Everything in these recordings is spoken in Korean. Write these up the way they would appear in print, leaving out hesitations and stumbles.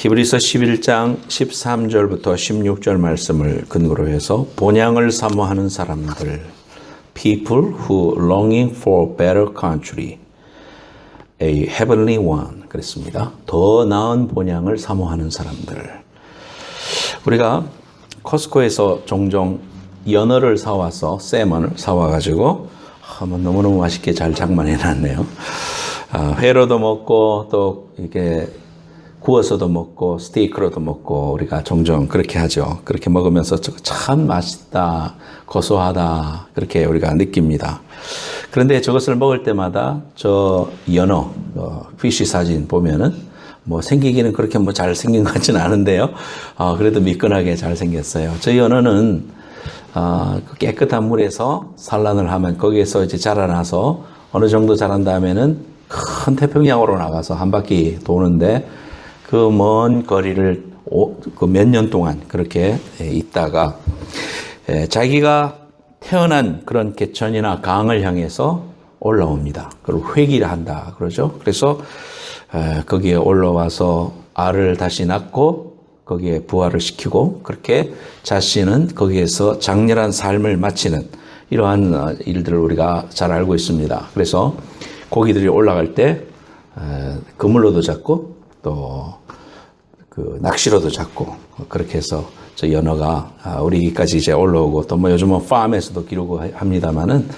히브리서 11장 13절부터 16절 말씀을 근거로 해서 본향을 사모하는 사람들, people who longing for better country, a heavenly one, 그랬습니다. 더 나은 본향을 사모하는 사람들. 우리가 코스코에서 종종 연어를 사와서 세먼을 사와가지고 너무너무 맛있게 잘 장만해놨네요. 회로도 먹고 또 이렇게 구워서도 먹고 스테이크로도 먹고 우리가 종종 그렇게 하죠. 그렇게 먹으면서 참 맛있다, 고소하다 그렇게 우리가 느낍니다. 그런데 저것을 먹을 때마다 저 연어, 피쉬 사진 보면은 뭐 생기기는 그렇게 뭐 잘 생긴 것 같지는 않은데요. 그래도 미끈하게 잘 생겼어요. 저 연어는 깨끗한 물에서 산란을 하면 거기에서 이제 자라나서 어느 정도 자란 다음에는 큰 태평양으로 나가서 한 바퀴 도는데 그 먼 거리를 몇 년 동안 그렇게 있다가 자기가 태어난 그런 개천이나 강을 향해서 올라옵니다. 그리고 회귀를 한다 그러죠. 그래서 거기에 올라와서 알을 다시 낳고 거기에 부화를 시키고 그렇게 자신은 거기에서 장렬한 삶을 마치는 이러한 일들을 우리가 잘 알고 있습니다. 그래서 고기들이 올라갈 때 그물로도 잡고 또 그 낚시로도 잡고 그렇게 해서 저 연어가 우리까지 이제 올라오고 또 뭐 요즘은 팜에서도 기르고 합니다만은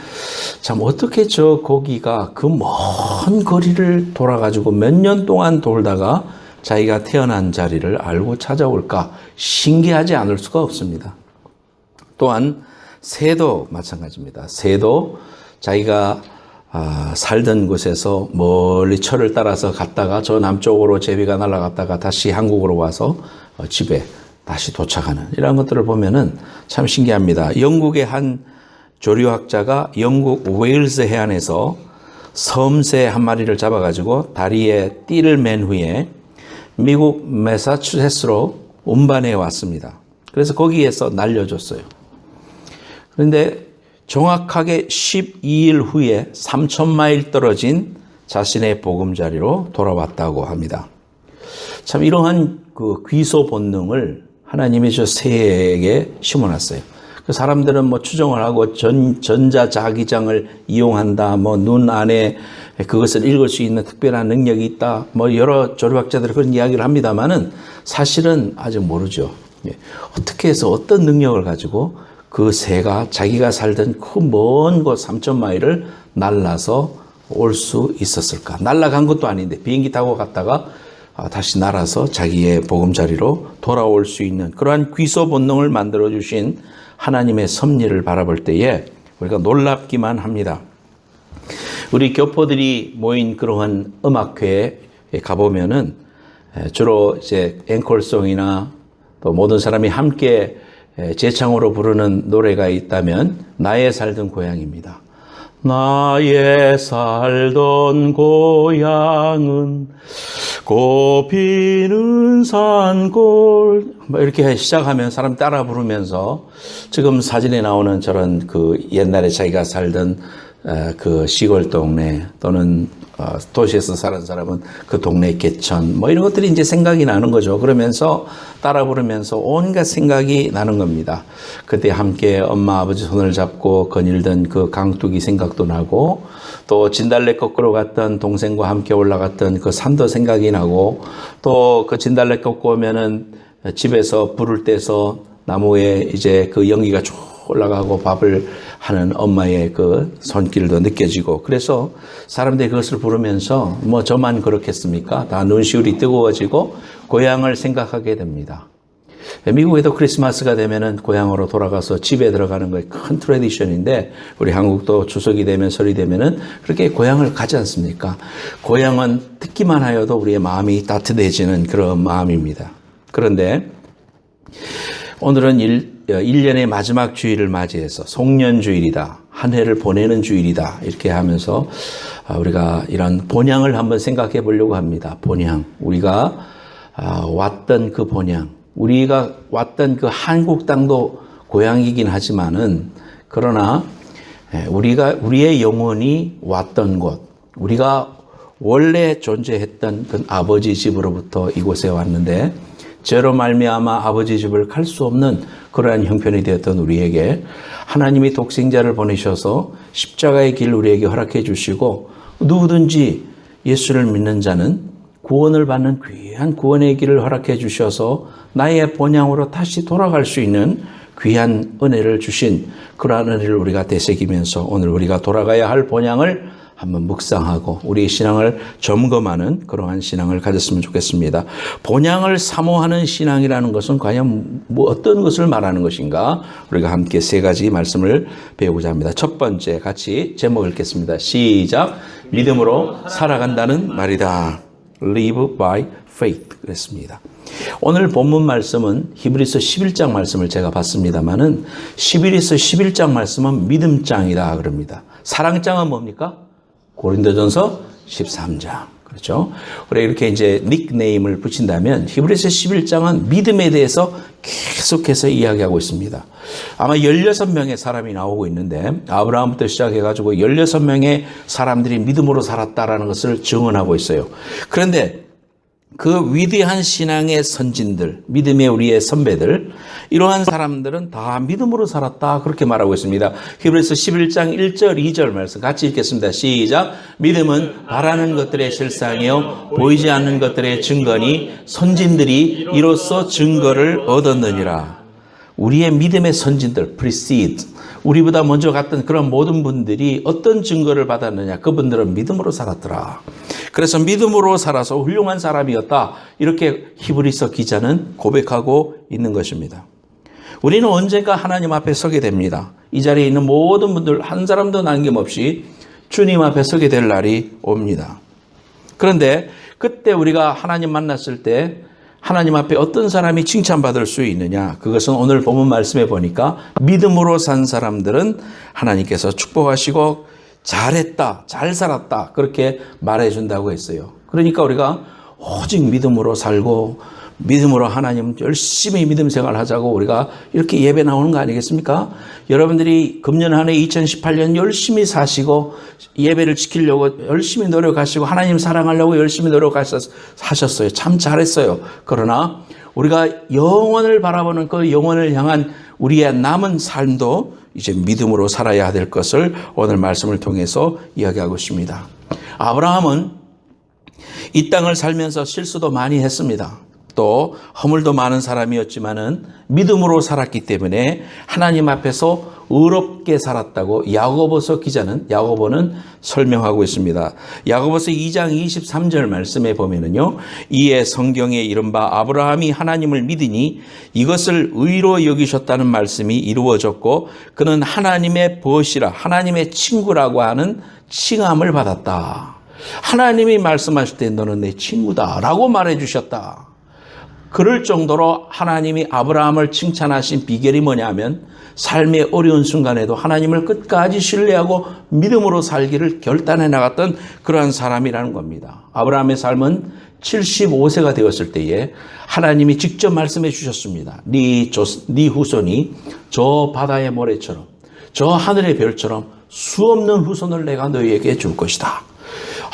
참 어떻게 저 고기가 그 먼 거리를 돌아가지고 몇 년 동안 돌다가 자기가 태어난 자리를 알고 찾아올까 신기하지 않을 수가 없습니다. 또한 새도 마찬가지입니다. 새도 자기가 살던 곳에서 멀리 철을 따라서 갔다가 저 남쪽으로 제비가 날아갔다가 다시 한국으로 와서 집에 다시 도착하는 이런 것들을 보면은 참 신기합니다. 영국의 한 조류학자가 영국 웨일스 해안에서 섬새 한 마리를 잡아가지고 다리에 띠를 맨 후에 미국 매사추세츠로 운반해 왔습니다. 그래서 거기에서 날려줬어요. 그런데 정확하게 12일 후에 3,000마일 떨어진 자신의 보금자리로 돌아왔다고 합니다. 참 이러한 그 귀소 본능을 하나님이 저 새에게 심어놨어요. 그 사람들은 뭐 추정을 하고 전자자기장을 이용한다, 뭐 눈 안에 그것을 읽을 수 있는 특별한 능력이 있다, 뭐 여러 조류학자들이 그런 이야기를 합니다만은 사실은 아직 모르죠. 어떻게 해서 어떤 능력을 가지고 그 새가 자기가 살던 그 먼 곳 3,000마일을 날아서 올 수 있었을까? 날아간 것도 아닌데 비행기 타고 갔다가 다시 날아서 자기의 보금자리로 돌아올 수 있는 그러한 귀소 본능을 만들어 주신 하나님의 섭리를 바라볼 때에 우리가 놀랍기만 합니다. 우리 교포들이 모인 그러한 음악회에 가보면은 주로 이제 앵콜송이나 또 모든 사람이 함께 제창으로 부르는 노래가 있다면 나의 살던 고향입니다. 나의 살던 고향은 꽃피는 산골 이렇게 시작하면 사람 따라 부르면서 지금 사진에 나오는 저런 그 옛날에 자기가 살던 그 시골 동네 또는 도시에서 사는 사람은 그 동네 개천 뭐 이런 것들이 이제 생각이 나는 거죠. 그러면서 따라 부르면서 온갖 생각이 나는 겁니다. 그때 함께 엄마 아버지 손을 잡고 거닐던 그 강둑이 생각도 나고 또 진달래 꺾으러 갔던 동생과 함께 올라갔던 그 산도 생각이 나고 또 그 진달래 꺾고 오면은 집에서 불을 떼서 나무에 이제 그 연기가 쭉 올라가고 밥을 하는 엄마의 그 손길도 느껴지고 그래서 사람들이 그것을 부르면서 뭐 저만 그렇겠습니까? 다 눈시울이 뜨거워지고 고향을 생각하게 됩니다. 미국에도 크리스마스가 되면은 고향으로 돌아가서 집에 들어가는 게 큰 트래디션인데 우리 한국도 추석이 되면 설이 되면은 그렇게 고향을 가지 않습니까? 고향은 듣기만 하여도 우리의 마음이 따뜻해지는 그런 마음입니다. 그런데 오늘은 1년의 마지막 주일을 맞이해서 송년주일이다. 한 해를 보내는 주일이다. 이렇게 하면서 우리가 이런 본향을 한번 생각해 보려고 합니다. 본향. 우리가 왔던 그 본향. 우리가 왔던 그 한국 땅도 고향이긴 하지만은 그러나 우리의 영혼이 왔던 곳, 우리가 원래 존재했던 그 아버지 집으로부터 이곳에 왔는데 죄로 말미암아 아버지 집을 갈 수 없는 그러한 형편이 되었던 우리에게 하나님이 독생자를 보내셔서 십자가의 길 우리에게 허락해 주시고 누구든지 예수를 믿는 자는 구원을 받는 귀한 구원의 길을 허락해 주셔서 나의 본향으로 다시 돌아갈 수 있는 귀한 은혜를 주신 그러한 은혜를 우리가 되새기면서 오늘 우리가 돌아가야 할 본향을 한번 묵상하고 우리의 신앙을 점검하는 그러한 신앙을 가졌으면 좋겠습니다. 본향을 사모하는 신앙이라는 것은 과연 어떤 것을 말하는 것인가? 우리가 함께 세 가지 말씀을 배우고자 합니다. 첫 번째, 같이 제목 읽겠습니다. 시작. 믿음으로 살아간다는 말이다. Live by faith. 그랬습니다. 오늘 본문 말씀은 히브리서 11장 말씀을 제가 봤습니다만은 히브리서 11장 말씀은 믿음장이다 그럽니다. 사랑장은 뭡니까? 고린도전서 13장. 그렇죠? 우리가 이렇게 이제 닉네임을 붙인다면 히브리서 11장은 믿음에 대해서 계속해서 이야기하고 있습니다. 아마 16명의 사람이 나오고 있는데 아브라함부터 시작해가지고 16명의 사람들이 믿음으로 살았다라는 것을 증언하고 있어요. 그런데 그 위대한 신앙의 선진들, 믿음의 우리의 선배들, 이러한 사람들은 다 믿음으로 살았다 그렇게 말하고 있습니다. 히브리서 11장 1절 2절 말씀 같이 읽겠습니다. 시작. 믿음은 바라는 것들의 실상이요 보이지 않는 것들의 증거니 선진들이 이로써 증거를 얻었느니라. 우리의 믿음의 선진들, precede, 우리보다 먼저 갔던 그런 모든 분들이 어떤 증거를 받았느냐? 그분들은 믿음으로 살았더라. 그래서 믿음으로 살아서 훌륭한 사람이었다. 이렇게 히브리서 기자는 고백하고 있는 것입니다. 우리는 언젠가 하나님 앞에 서게 됩니다. 이 자리에 있는 모든 분들 한 사람도 남김없이 주님 앞에 서게 될 날이 옵니다. 그런데 그때 우리가 하나님 만났을 때 하나님 앞에 어떤 사람이 칭찬받을 수 있느냐? 그것은 오늘 본문 말씀에 보니까 믿음으로 산 사람들은 하나님께서 축복하시고 잘했다, 잘 살았다 그렇게 말해준다고 했어요. 그러니까 우리가 오직 믿음으로 살고 믿음으로 하나님 열심히 믿음 생활하자고 우리가 이렇게 예배 나오는 거 아니겠습니까? 여러분들이 금년 한 해 2018년 열심히 사시고 예배를 지키려고 열심히 노력하시고 하나님 사랑하려고 열심히 노력하셨어요. 참 잘했어요. 그러나 우리가 영원을 바라보는 그 영원을 향한 우리의 남은 삶도 이제 믿음으로 살아야 될 것을 오늘 말씀을 통해서 이야기하고 있습니다. 아브라함은 이 땅을 살면서 실수도 많이 했습니다. 또 허물도 많은 사람이었지만은 믿음으로 살았기 때문에 하나님 앞에서 의롭게 살았다고 야고보서 기자는 야고보는 설명하고 있습니다. 야고보서 2장 23절 말씀에 보면은요. 이에 성경에 이른바 아브라함이 하나님을 믿으니 이것을 의로 여기셨다는 말씀이 이루어졌고 그는 하나님의 벗이라 하나님의 친구라고 하는 칭함을 받았다. 하나님이 말씀하실 때 너는 내 친구다라고 말해 주셨다. 그럴 정도로 하나님이 아브라함을 칭찬하신 비결이 뭐냐면 삶의 어려운 순간에도 하나님을 끝까지 신뢰하고 믿음으로 살기를 결단해 나갔던 그러한 사람이라는 겁니다. 아브라함의 삶은 75세가 되었을 때에 하나님이 직접 말씀해 주셨습니다. 네 후손이 저 바다의 모래처럼 저 하늘의 별처럼 수없는 후손을 내가 너희에게 줄 것이다.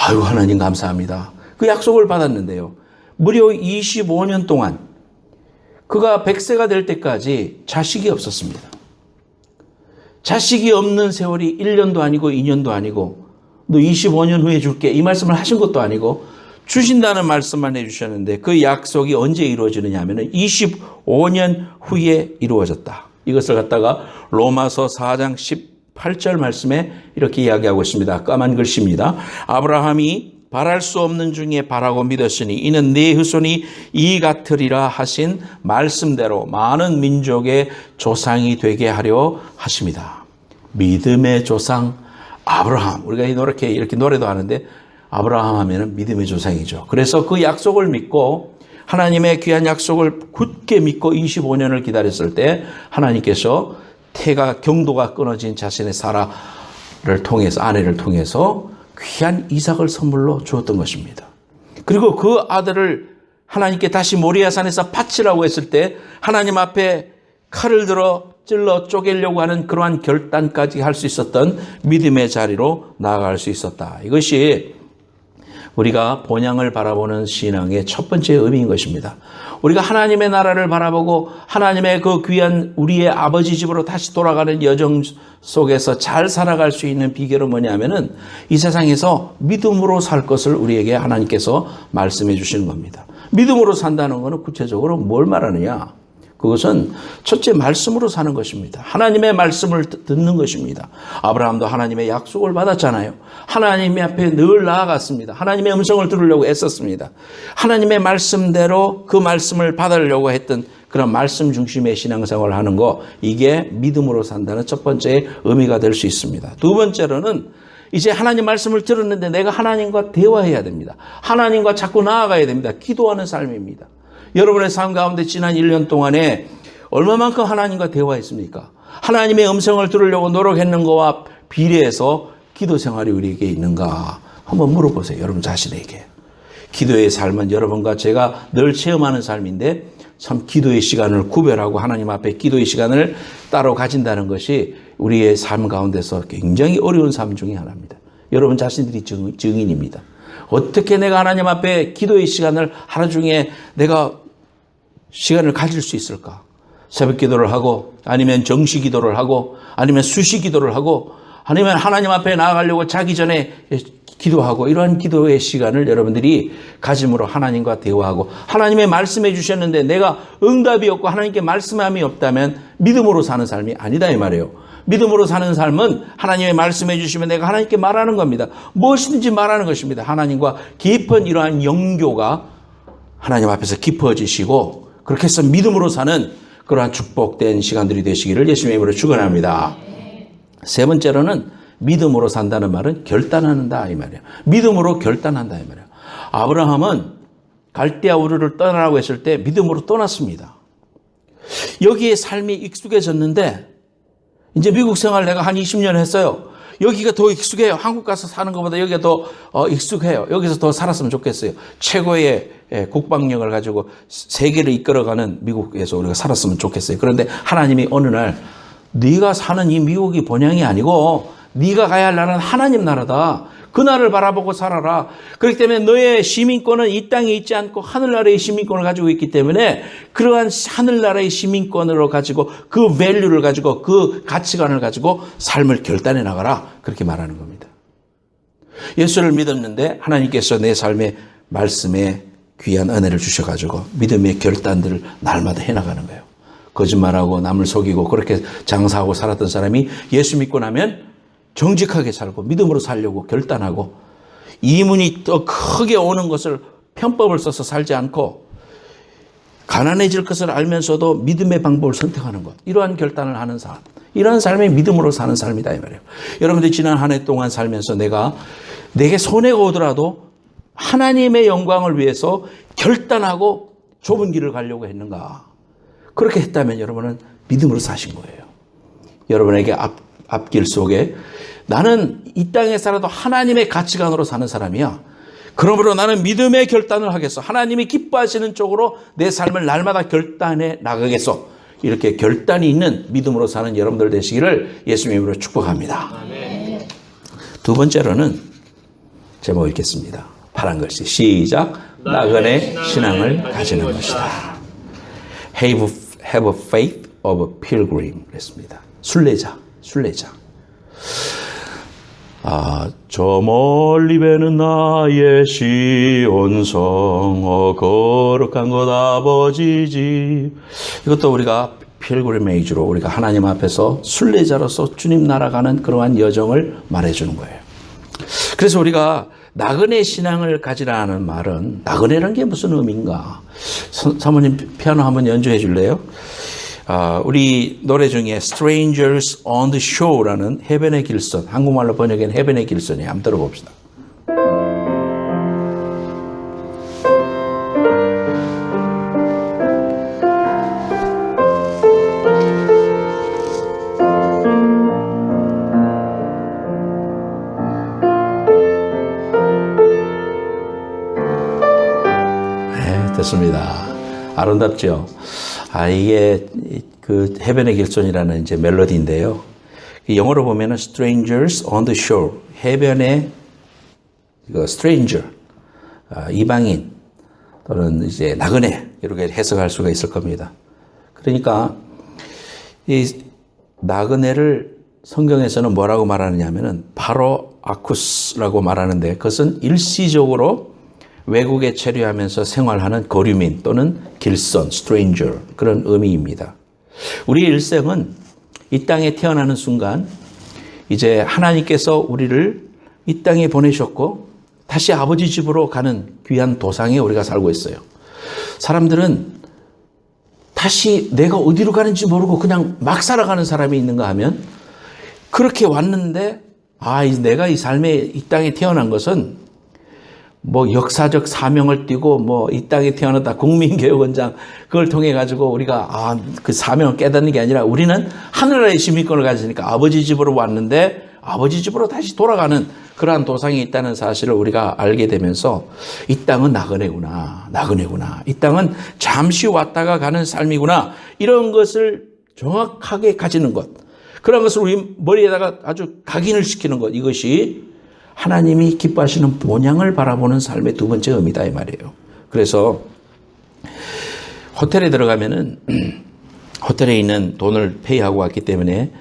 아유 하나님 감사합니다. 그 약속을 받았는데요. 무려 25년 동안 그가 100세가 될 때까지 자식이 없었습니다. 자식이 없는 세월이 1년도 아니고 2년도 아니고 너 25년 후에 줄게 이 말씀을 하신 것도 아니고 주신다는 말씀만 해주셨는데 그 약속이 언제 이루어지느냐 하면 25년 후에 이루어졌다. 이것을 갖다가 로마서 4장 18절 말씀에 이렇게 이야기하고 있습니다. 까만 글씨입니다. 아브라함이 바랄 수 없는 중에 바라고 믿었으니 이는 네 후손이 이 같으리라 하신 말씀대로 많은 민족의 조상이 되게 하려 하십니다. 믿음의 조상 아브라함. 우리가 이렇게 노래도 하는데 아브라함 하면은 믿음의 조상이죠. 그래서 그 약속을 믿고 하나님의 귀한 약속을 굳게 믿고 25년을 기다렸을 때 하나님께서 경도가 끊어진 자신의 사라를 통해서 아내를 통해서 귀한 이삭을 선물로 주었던 것입니다. 그리고 그 아들을 하나님께 다시 모리아산에서 바치라고 했을 때 하나님 앞에 칼을 들어 찔러 쪼개려고 하는 그러한 결단까지 할 수 있었던 믿음의 자리로 나아갈 수 있었다. 이것이 우리가 본향을 바라보는 신앙의 첫 번째 의미인 것입니다. 우리가 하나님의 나라를 바라보고 하나님의 그 귀한 우리의 아버지 집으로 다시 돌아가는 여정 속에서 잘 살아갈 수 있는 비결은 뭐냐면은 이 세상에서 믿음으로 살 것을 우리에게 하나님께서 말씀해 주시는 겁니다. 믿음으로 산다는 것은 구체적으로 뭘 말하느냐? 그것은 첫째 말씀으로 사는 것입니다. 하나님의 말씀을 듣는 것입니다. 아브라함도 하나님의 약속을 받았잖아요. 하나님 앞에 늘 나아갔습니다. 하나님의 음성을 들으려고 애썼습니다. 하나님의 말씀대로 그 말씀을 받으려고 했던 그런 말씀 중심의 신앙생활을 하는 거, 이게 믿음으로 산다는 첫 번째 의미가 될 수 있습니다. 두 번째로는 이제 하나님 말씀을 들었는데 내가 하나님과 대화해야 됩니다. 하나님과 자꾸 나아가야 됩니다. 기도하는 삶입니다. 여러분의 삶 가운데 지난 1년 동안에 얼마만큼 하나님과 대화했습니까? 하나님의 음성을 들으려고 노력했는 것과 비례해서 기도 생활이 우리에게 있는가 한번 물어보세요. 여러분 자신에게. 기도의 삶은 여러분과 제가 늘 체험하는 삶인데 참 기도의 시간을 구별하고 하나님 앞에 기도의 시간을 따로 가진다는 것이 우리의 삶 가운데서 굉장히 어려운 삶 중에 하나입니다. 여러분 자신들이 증인입니다. 어떻게 내가 하나님 앞에 기도의 시간을 하루 중에 내가 시간을 가질 수 있을까? 새벽 기도를 하고 아니면 정시 기도를 하고 아니면 수시 기도를 하고 아니면 하나님 앞에 나아가려고 자기 전에 기도하고 이러한 기도의 시간을 여러분들이 가짐으로 하나님과 대화하고 하나님의 말씀해 주셨는데 내가 응답이 없고 하나님께 말씀함이 없다면 믿음으로 사는 삶이 아니다 이 말이에요. 믿음으로 사는 삶은 하나님의 말씀해 주시면 내가 하나님께 말하는 겁니다. 무엇이든지 말하는 것입니다. 하나님과 깊은 이러한 영교가 하나님 앞에서 깊어지시고 그렇게 해서 믿음으로 사는 그러한 축복된 시간들이 되시기를 예수님의 이름으로 축원합니다. 세 번째로는 믿음으로 산다는 말은 결단한다 이 말이에요. 믿음으로 결단한다 이 말이에요. 아브라함은 갈대아 우르를 떠나라고 했을 때 믿음으로 떠났습니다. 여기에 삶이 익숙해졌는데 이제 미국 생활 내가 한 20년 했어요. 여기가 더 익숙해요. 한국 가서 사는 것보다 여기가 더 익숙해요. 여기서 더 살았으면 좋겠어요. 최고의 국방력을 가지고 세계를 이끌어가는 미국에서 우리가 살았으면 좋겠어요. 그런데 하나님이 어느 날 네가 사는 이 미국이 본향이 아니고 네가 가야 할 나라는 하나님 나라다. 그 나라를 바라보고 살아라. 그렇기 때문에 너의 시민권은 이 땅에 있지 않고 하늘나라의 시민권을 가지고 있기 때문에 그러한 하늘나라의 시민권으로 가지고 그 밸류를 가지고 그 가치관을 가지고 삶을 결단해 나가라. 그렇게 말하는 겁니다. 예수를 믿었는데 하나님께서 내 삶의 말씀에 귀한 은혜를 주셔가지고 믿음의 결단들을 날마다 해나가는 거예요. 거짓말하고 남을 속이고 그렇게 장사하고 살았던 사람이 예수 믿고 나면 정직하게 살고 믿음으로 살려고 결단하고 이문이 더 크게 오는 것을 편법을 써서 살지 않고 가난해질 것을 알면서도 믿음의 방법을 선택하는 것, 이러한 결단을 하는 삶, 이러한 삶이 믿음으로 사는 삶이다 이 말이에요. 여러분들 지난 한 해 동안 살면서 내게 손해가 오더라도 하나님의 영광을 위해서 결단하고 좁은 길을 가려고 했는가? 그렇게 했다면 여러분은 믿음으로 사신 거예요. 여러분에게 앞길 속에 나는 이 땅에 살아도 하나님의 가치관으로 사는 사람이야. 그러므로 나는 믿음의 결단을 하겠어. 하나님이 기뻐하시는 쪽으로 내 삶을 날마다 결단해 나가겠어. 이렇게 결단이 있는 믿음으로 사는 여러분들 되시기를 예수님의 이름으로 축복합니다. 아멘. 두 번째로는 제목 읽겠습니다. 파란 글씨 시작. 나그네 신앙을 가지는 것이다. Have a faith of a pilgrim 그랬습니다. 순례자. 저 멀리 배는 나의 시온성 거룩한 것 아버지 집. 이것도 우리가 필그리메이지로 우리가 하나님 앞에서 순례자로서 주님 날아가는 그러한 여정을 말해주는 거예요. 그래서 우리가 나그네 신앙을 가지라는 말은 나그네라는 게 무슨 의미인가? 사모님 피아노 한번 연주해 줄래요? 우리 노래 중에 Strangers on the Shore라는 해변의 길선, 한국말로 번역한 해변의 길선이 한번 들어봅시다. 네, 됐습니다. 아름답죠? 이게 그 해변의 길손이라는 이제 멜로디인데요. 영어로 보면은 Strangers on the Shore, 해변의 stranger, 이방인 또는 이제 나그네 이렇게 해석할 수가 있을 겁니다. 그러니까 이 나그네를 성경에서는 뭐라고 말하느냐면은 바로 아쿠스라고 말하는데 그것은 일시적으로 외국에 체류하면서 생활하는 거류민 또는 길선, stranger 그런 의미입니다. 우리 일생은 이 땅에 태어나는 순간 이제 하나님께서 우리를 이 땅에 보내셨고 다시 아버지 집으로 가는 귀한 도상에 우리가 살고 있어요. 사람들은 다시 내가 어디로 가는지 모르고 그냥 막 살아가는 사람이 있는가 하면 그렇게 왔는데 내가 이 삶에 이 땅에 태어난 것은 뭐 역사적 사명을 띠고 뭐 이 땅에 태어났다 국민교육원장 그걸 통해 가지고 우리가 그 사명을 깨닫는 게 아니라 우리는 하늘나라의 시민권을 가지니까 아버지 집으로 왔는데 아버지 집으로 다시 돌아가는 그러한 도상이 있다는 사실을 우리가 알게 되면서 이 땅은 나그네구나. 이 땅은 잠시 왔다가 가는 삶이구나. 이런 것을 정확하게 가지는 것. 그런 것을 우리 머리에다가 아주 각인을 시키는 것. 이것이 하나님이 기뻐하시는 본향을 바라보는 삶의 두 번째 의미다 이 말이에요. 그래서 호텔에 들어가면은 호텔에 있는 돈을 페이하고 왔기 때문에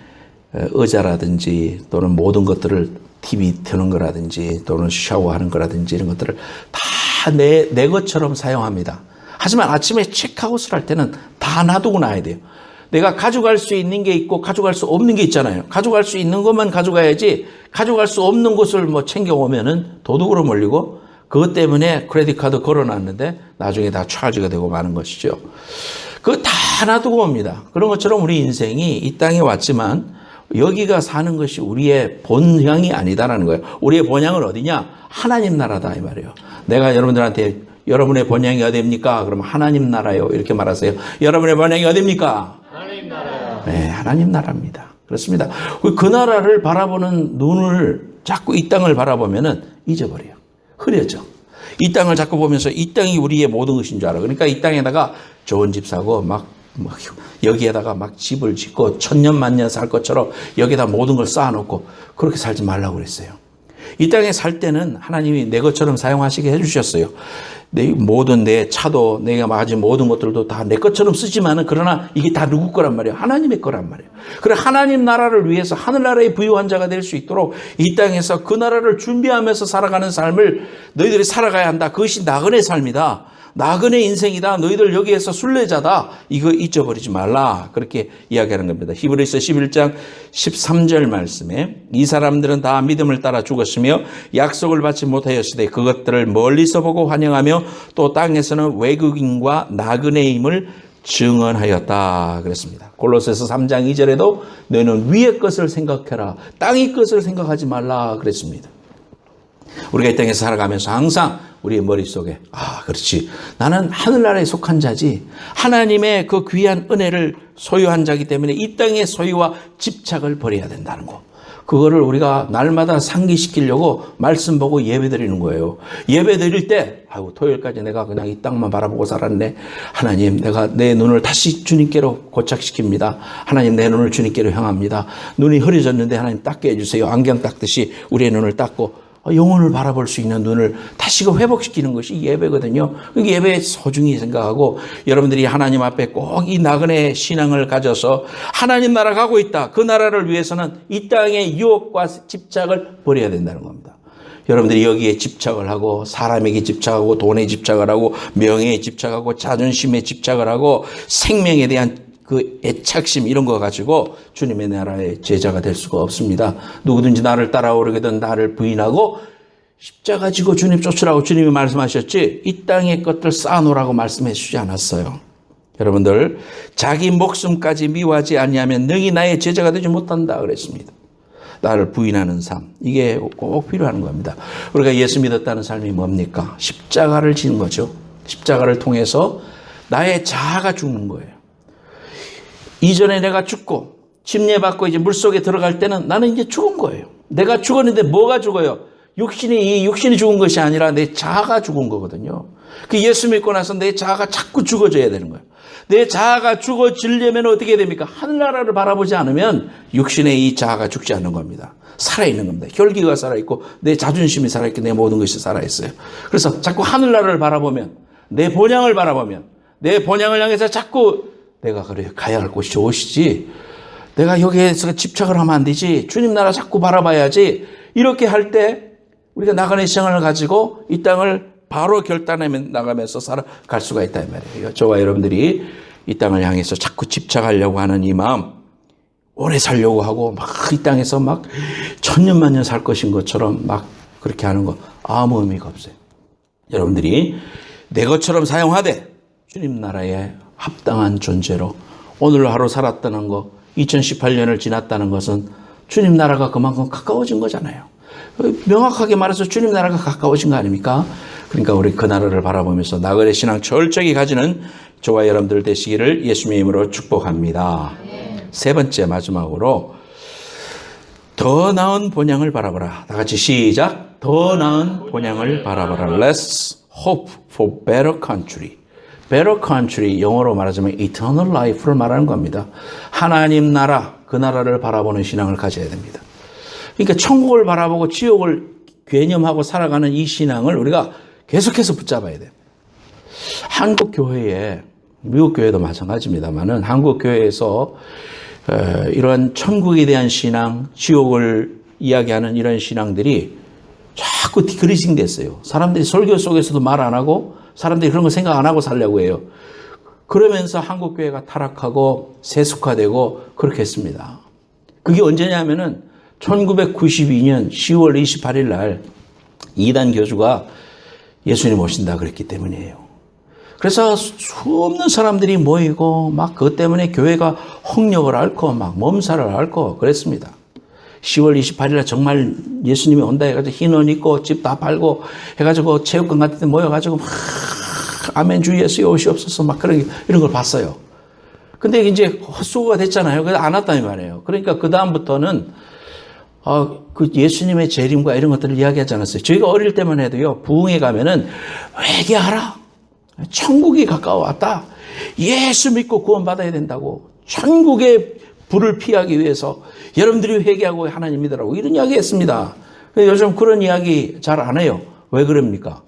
의자라든지 또는 모든 것들을 TV 트는 거라든지 또는 샤워하는 거라든지 이런 것들을 다 내 것처럼 사용합니다. 하지만 아침에 체크아웃을 할 때는 다 놔두고 나야 돼요. 내가 가져갈 수 있는 게 있고 가져갈 수 없는 게 있잖아요. 가져갈 수 있는 것만 가져가야지 가져갈 수 없는 것을 뭐 챙겨오면은 도둑으로 몰리고 그것 때문에 크레딧 카드 걸어놨는데 나중에 다 차지가 되고 마는 것이죠. 그거 다 놔두고 옵니다. 그런 것처럼 우리 인생이 이 땅에 왔지만 여기가 사는 것이 우리의 본향이 아니다라는 거예요. 우리의 본향은 어디냐? 하나님 나라다 이 말이에요. 내가 여러분들한테 여러분의 본향이 어디입니까? 그러면 하나님 나라요 이렇게 말하세요. 여러분의 본향이 어디입니까? 하나님 나라요. 네, 하나님 나라입니다. 그렇습니다. 그 나라를 바라보는 눈을 자꾸 이 땅을 바라보면은 잊어버려요. 흐려져. 이 땅을 자꾸 보면서 이 땅이 우리의 모든 것인 줄 알아. 그러니까 이 땅에다가 좋은 집 사고 막 여기에다가 막 집을 짓고 천년 만년 살 것처럼 여기에다 모든 걸 쌓아놓고 그렇게 살지 말라고 그랬어요. 이 땅에 살 때는 하나님이 내 것처럼 사용하시게 해주셨어요. 모든 내 차도 내가 가진 모든 것들도 다 내 것처럼 쓰지만은 그러나 이게 다 누구 거란 말이에요? 하나님의 거란 말이에요. 그래 하나님 나라를 위해서 하늘나라의 부유한 자가 될 수 있도록 이 땅에서 그 나라를 준비하면서 살아가는 삶을 너희들이 살아가야 한다. 그것이 나그네 삶이다. 나그네 인생이다. 너희들 여기에서 순례자다. 이거 잊어버리지 말라. 그렇게 이야기하는 겁니다. 히브리서 11장 13절 말씀에 이 사람들은 다 믿음을 따라 죽었으며 약속을 받지 못하였으되 그것들을 멀리서 보고 환영하며 또 땅에서는 외국인과 나그네임을 증언하였다 그랬습니다. 골로새서 3장 2절에도 너는 위의 것을 생각해라. 땅의 것을 생각하지 말라 그랬습니다. 우리가 이 땅에서 살아가면서 항상 우리의 머릿속에 그렇지. 나는 하늘나라에 속한 자지. 하나님의 그 귀한 은혜를 소유한 자이기 때문에 이 땅의 소유와 집착을 버려야 된다는 거. 그거를 우리가 날마다 상기시키려고 말씀 보고 예배 드리는 거예요. 예배 드릴 때 토요일까지 내가 그냥 이 땅만 바라보고 살았네. 하나님 내가 내 눈을 다시 주님께로 고착시킵니다. 하나님 내 눈을 주님께로 향합니다. 눈이 흐려졌는데 하나님 닦게 해주세요. 안경 닦듯이 우리의 눈을 닦고 영혼을 바라볼 수 있는 눈을 다시금 회복시키는 것이 예배거든요. 예배에 소중히 생각하고 여러분들이 하나님 앞에 꼭 이 나그네 신앙을 가져서 하나님 나라 가고 있다. 그 나라를 위해서는 이 땅의 유혹과 집착을 버려야 된다는 겁니다. 여러분들이 여기에 집착을 하고 사람에게 집착하고 돈에 집착을 하고 명예에 집착하고 자존심에 집착을 하고 생명에 대한 그 애착심 이런 거 가지고 주님의 나라의 제자가 될 수가 없습니다. 누구든지 나를 따라오려거든 나를 부인하고 십자가 지고 주님 쫓으라고 주님이 말씀하셨지 이 땅의 것들 쌓아놓으라고 말씀해 주지 않았어요. 여러분들 자기 목숨까지 미워하지 아니하면 능히 나의 제자가 되지 못한다 그랬습니다. 나를 부인하는 삶 이게 꼭 필요한 겁니다. 우리가 예수 믿었다는 삶이 뭡니까? 십자가를 지는 거죠. 십자가를 통해서 나의 자아가 죽는 거예요. 이전에 내가 죽고 침례받고 이제 물속에 들어갈 때는 나는 이제 죽은 거예요. 내가 죽었는데 뭐가 죽어요? 이 육신이 죽은 것이 아니라 내 자아가 죽은 거거든요. 그 예수 믿고 나서 내 자아가 자꾸 죽어져야 되는 거예요. 내 자아가 죽어지려면 어떻게 됩니까? 하늘나라를 바라보지 않으면 육신의 이 자아가 죽지 않는 겁니다. 살아있는 겁니다. 혈기가 살아있고 내 자존심이 살아있고 내 모든 것이 살아있어요. 그래서 자꾸 하늘나라를 바라보면, 내 본향을 바라보면, 내 본향을 향해서 자꾸 내가 그래 가야 할 곳이 좋으시지, 내가 여기에서 집착을 하면 안 되지, 주님 나라 자꾸 바라봐야지, 이렇게 할 때 우리가 나그네 시장을 가지고 이 땅을 바로 결단해 나가면서 살아갈 수가 있다 이 말이에요. 저와 여러분들이 이 땅을 향해서 자꾸 집착하려고 하는 이 마음, 오래 살려고 하고 막 이 땅에서 막 천년만년 살 것인 것처럼 막 그렇게 하는 거 아무 의미가 없어요. 여러분들이 내 것처럼 사용하되 주님 나라에 합당한 존재로 오늘 하루 살았다는 거, 2018년을 지났다는 것은 주님 나라가 그만큼 가까워진 거잖아요. 명확하게 말해서 주님 나라가 가까워진 거 아닙니까? 그러니까 우리 그 나라를 바라보면서 나그네 신앙 철저히 가지는 저와 여러분들 되시기를 예수님의 이름으로 축복합니다. 세 번째 마지막으로 더 나은 본향을 바라보라. 다 같이 시작. 더 나은 본향을 바라보라. Let's hope for better country. Better country, 영어로 말하자면 eternal life를 말하는 겁니다. 하나님 나라, 그 나라를 바라보는 신앙을 가져야 됩니다. 그러니까 천국을 바라보고 지옥을 괴념하고 살아가는 이 신앙을 우리가 계속해서 붙잡아야 돼요. 한국 교회에, 미국 교회도 마찬가지입니다만은 한국 교회에서 이러한 천국에 대한 신앙, 지옥을 이야기하는 이런 신앙들이 자꾸 디크리징 됐어요. 사람들이 설교 속에서도 말 안 하고 사람들이 그런 거 생각 안 하고 살려고 해요. 그러면서 한국 교회가 타락하고 세속화되고 그렇게 했습니다. 그게 언제냐면은 1992년 10월 28일 날 이단 교주가 예수님 오신다 그랬기 때문이에요. 그래서 수없는 사람들이 모이고 막 그것 때문에 교회가 홍역을 앓고 막 몸살을 앓고 그랬습니다. 10월 28일 날 정말 예수님이 온다 해가지고 흰 옷 입고 집 다 팔고 해가지고 체육관 같은 데 모여가지고 막 아멘 주 예수 오시옵소서 막 이런 걸 봤어요. 근데 이제 헛수고가 됐잖아요. 그래서 안 왔다는 말이에요. 그러니까 그 다음부터는 그 예수님의 재림과 이런 것들을 이야기하지 않았어요. 저희가 어릴 때만 해도요, 부흥회 가면은 회개하라. 천국이 가까워 왔다. 예수 믿고 구원받아야 된다고. 천국의 불을 피하기 위해서 여러분들이 회개하고 하나님 믿으라고 이런 이야기 했습니다. 요즘 그런 이야기 잘 안 해요. 왜 그럽니까?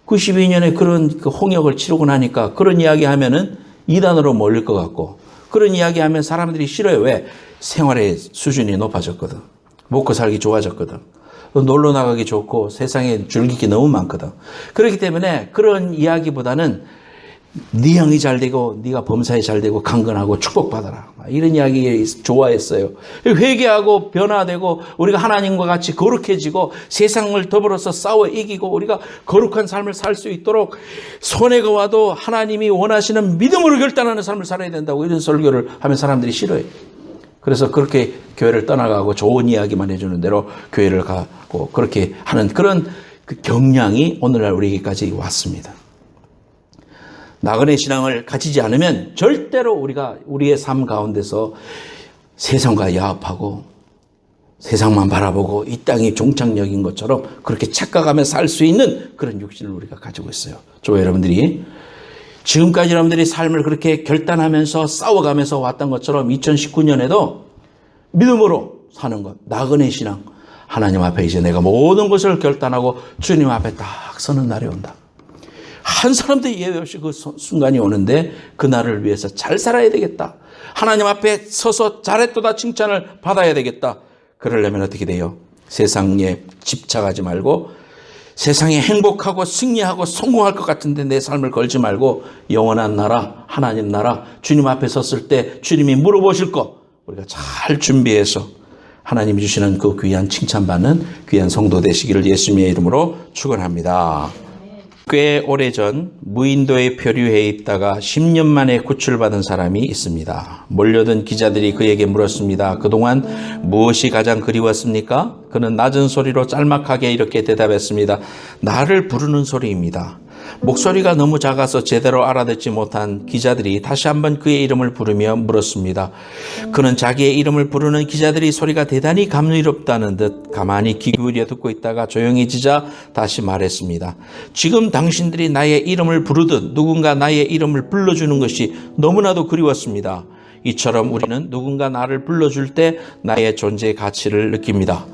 92년에 그런 그 홍역을 치르고 나니까 그런 이야기 하면은 이단으로 몰릴 것 같고, 그런 이야기 하면 사람들이 싫어요. 왜? 생활의 수준이 높아졌거든. 먹고 살기 좋아졌거든. 놀러 나가기 좋고 세상에 즐길 게 너무 많거든. 그렇기 때문에 그런 이야기보다는 네 형이 잘 되고 네가 범사에 잘 되고 강건하고 축복받아라, 이런 이야기 좋아했어요. 회개하고 변화되고 우리가 하나님과 같이 거룩해지고 세상을 더불어서 싸워 이기고 우리가 거룩한 삶을 살 수 있도록 손해가 와도 하나님이 원하시는 믿음으로 결단하는 삶을 살아야 된다고 이런 설교를 하면 사람들이 싫어해요. 그래서 그렇게 교회를 떠나가고 좋은 이야기만 해주는 대로 교회를 가고 그렇게 하는 그런 그 경향이 오늘날 우리에게까지 왔습니다. 나그네 신앙을 가지지 않으면 절대로 우리가 우리의 삶 가운데서 세상과 야합하고 세상만 바라보고 이 땅이 종착역인 것처럼 그렇게 착각하며 살 수 있는 그런 육신을 우리가 가지고 있어요. 저와 여러분들이 지금까지 여러분들이 삶을 그렇게 결단하면서 싸워가면서 왔던 것처럼 2019년에도 믿음으로 사는 것, 나그네 신앙, 하나님 앞에 이제 내가 모든 것을 결단하고 주님 앞에 딱 서는 날이 온다. 한 사람도 예외 없이 그 순간이 오는데 그 날을 위해서 잘 살아야 되겠다. 하나님 앞에 서서 잘했도다 칭찬을 받아야 되겠다. 그러려면 어떻게 돼요? 세상에 집착하지 말고 세상에 행복하고 승리하고 성공할 것 같은데 내 삶을 걸지 말고 영원한 나라, 하나님 나라, 주님 앞에 섰을 때 주님이 물어보실 거 우리가 잘 준비해서 하나님이 주시는 그 귀한 칭찬받는 귀한 성도 되시기를 예수님의 이름으로 축원합니다. 꽤 오래전 무인도에 표류해 있다가 10년 만에 구출받은 사람이 있습니다. 몰려든 기자들이 그에게 물었습니다. 그동안 무엇이 가장 그리웠습니까? 그는 낮은 소리로 짤막하게 이렇게 대답했습니다. 나를 부르는 소리입니다. 목소리가 너무 작아서 제대로 알아듣지 못한 기자들이 다시 한번 그의 이름을 부르며 물었습니다. 그는 자기의 이름을 부르는 기자들이 소리가 대단히 감미롭다는 듯 가만히 귀 기울여 듣고 있다가 조용해지자 다시 말했습니다. 지금 당신들이 나의 이름을 부르듯 누군가 나의 이름을 불러주는 것이 너무나도 그리웠습니다. 이처럼 우리는 누군가 나를 불러줄 때 나의 존재의 가치를 느낍니다.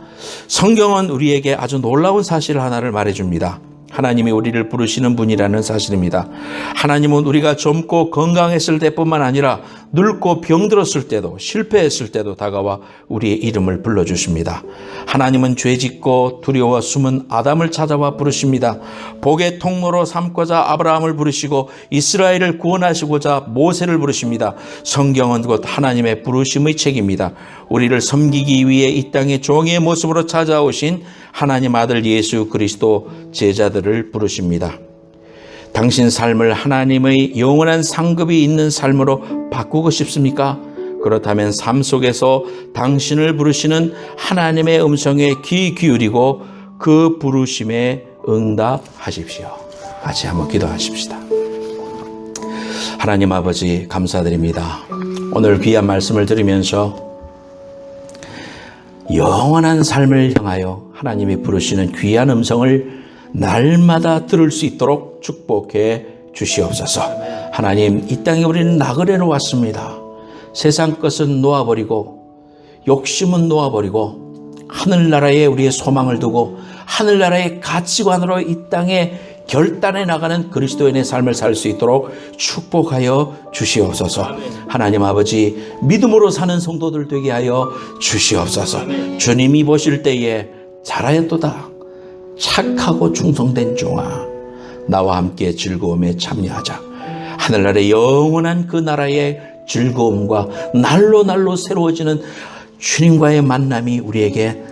성경은 우리에게 아주 놀라운 사실 하나를 말해줍니다. 하나님이 우리를 부르시는 분이라는 사실입니다. 하나님은 우리가 젊고 건강했을 때뿐만 아니라 늙고 병들었을 때도 실패했을 때도 다가와 우리의 이름을 불러주십니다. 하나님은 죄짓고 두려워 숨은 아담을 찾아와 부르십니다. 복의 통로로 삼고자 아브라함을 부르시고 이스라엘을 구원하시고자 모세를 부르십니다. 성경은 곧 하나님의 부르심의 책입니다. 우리를 섬기기 위해 이 땅에 종의 모습으로 찾아오신 하나님 아들 예수 그리스도 제자들을 부르십니다. 당신 삶을 하나님의 영원한 상급이 있는 삶으로 바꾸고 싶습니까? 그렇다면 삶 속에서 당신을 부르시는 하나님의 음성에 귀 기울이고 그 부르심에 응답하십시오. 같이 한번 기도하십시다. 하나님 아버지 감사드립니다. 오늘 귀한 말씀을 들으면서 영원한 삶을 향하여 하나님이 부르시는 귀한 음성을 날마다 들을 수 있도록 축복해 주시옵소서. 하나님, 이 땅에 우리는 나그네로 왔습니다. 세상 것은 놓아버리고 욕심은 놓아버리고 하늘나라에 우리의 소망을 두고 하늘나라의 가치관으로 이 땅에 결단해 나가는 그리스도인의 삶을 살 수 있도록 축복하여 주시옵소서. 하나님 아버지, 믿음으로 사는 성도들 되게 하여 주시옵소서. 주님이 보실 때에 잘하였도다 착하고 충성된 종아, 나와 함께 즐거움에 참여하자. 하늘나라의 영원한 그 나라의 즐거움과 날로 새로워지는 주님과의 만남이 우리에게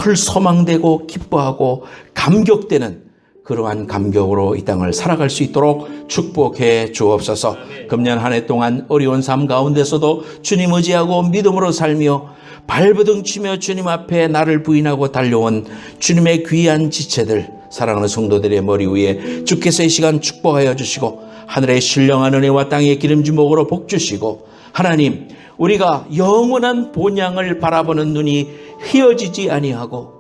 늘 소망되고 기뻐하고 감격되는 그러한 감격으로 이 땅을 살아갈 수 있도록 축복해 주옵소서. 금년 한 해 동안 어려운 삶 가운데서도 주님 의지하고 믿음으로 살며 발버둥 치며 주님 앞에 나를 부인하고 달려온 주님의 귀한 지체들, 사랑하는 성도들의 머리 위에 주께서 이 시간 축복하여 주시고 하늘의 신령한 은혜와 땅의 기름진 목으로 복 주시고, 하나님, 우리가 영원한 본향을 바라보는 눈이 휘어지지 아니하고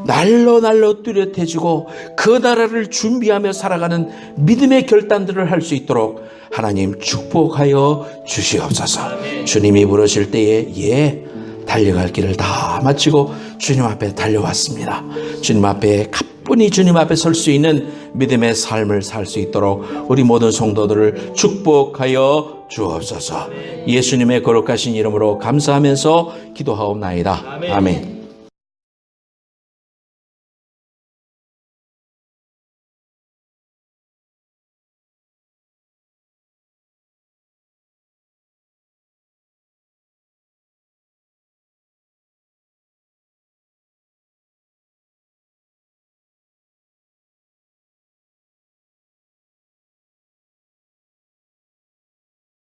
날로 뚜렷해지고 그 나라를 준비하며 살아가는 믿음의 결단들을 할 수 있도록 하나님 축복하여 주시옵소서. 주님이 부르실 때에 달려갈 길을 다 마치고 주님 앞에 달려왔습니다. 주님 앞에 가뿐히 주님 앞에 설 수 있는 믿음의 삶을 살 수 있도록 우리 모든 성도들을 축복하여 주옵소서. 예수님의 거룩하신 이름으로 감사하면서 기도하옵나이다. 아멘.